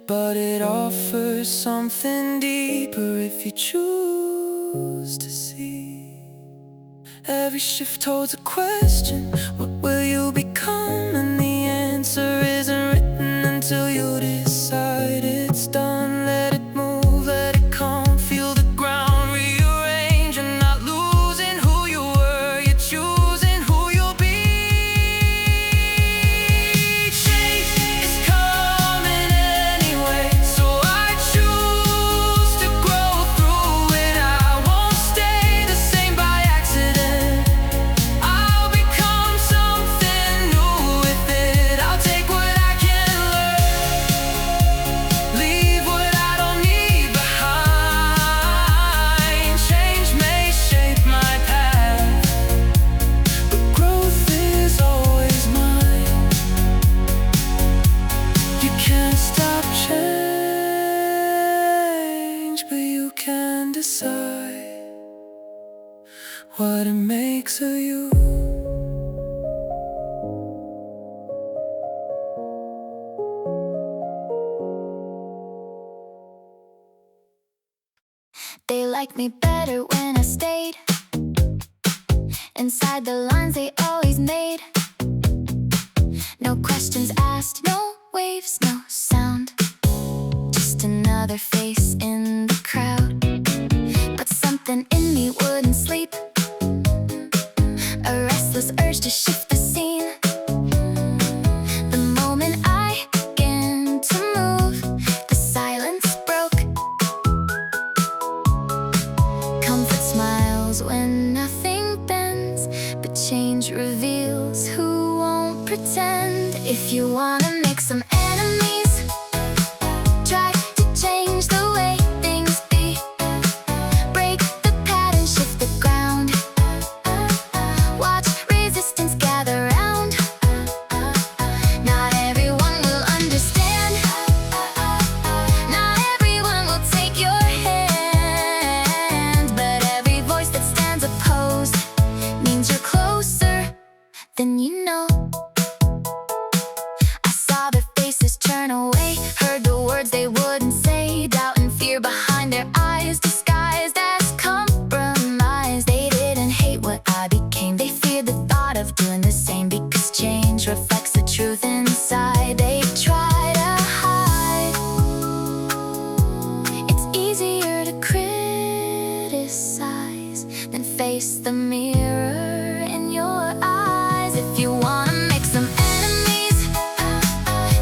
but it offers something deeper if you choose to see. Every shift holds a question, what will you become? And the answer isn't written until you decide it's done. Let it move, let it come, feel the ground rearrange. You're not losing who you were, you're choosing who you'll be. Change is coming anyway, so I choose to grow through it. I won't stay the same by accident. I'll become something new with it. I'll take what I can learn, leave what I don't need behind. Change may shape my path, but growth is always mine. You can't stop change, but you can decide what it makes of you. They liked me better when I stayed inside the lines they always made. No questions asked, no waves, no sound, just another face in the crowd. But something in me wouldn't sleep, a restless urge to shift the scene. The moment I began to move, the silence broke. Comfort smiles when nothing bends, but change reveals who won't pretend. If you wanna make some enemies, try to change the way things be. Break the pattern, shift the ground. Watch resistance gather round. Not everyone will understand, not everyone will take your hand, but every voice that stands opposed means you're closer than you know. I saw their faces turn away, heard the words they wouldn't say, doubt and fear behind their eyes, disguised as compromise. They didn't hate what I became, they feared the thought of doing the same, because change reflects the truth inside they try to hide. It's easier to criticize than face the mirror in your eyes. If you wanna make some enemies,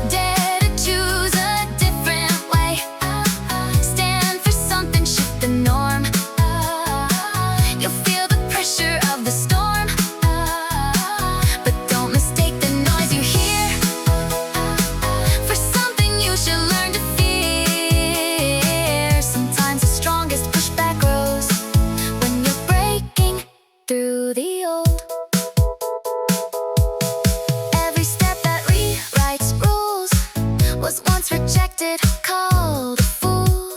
dare to choose a different way. Stand for something, shift the norm. You'll feel the pressure of the storm, but don't mistake the noise you hear for something you should learn to fear. Sometimes the strongest pushback grows when you're breaking through the old. Every step that rewrites rules was once rejected, called a fool.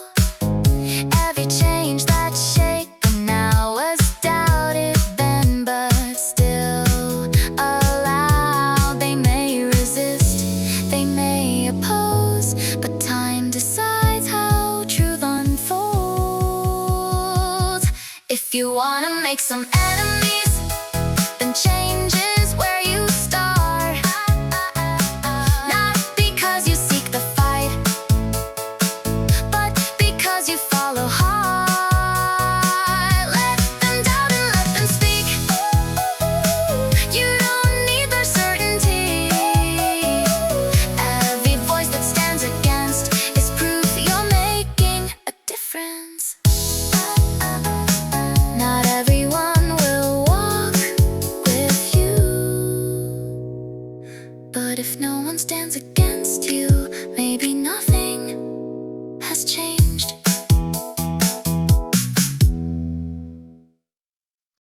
Every change that shaped now was doubted then, but still allowed. They may resist, they may oppose, but time decides how truth unfolds. If you wanna make some enemies,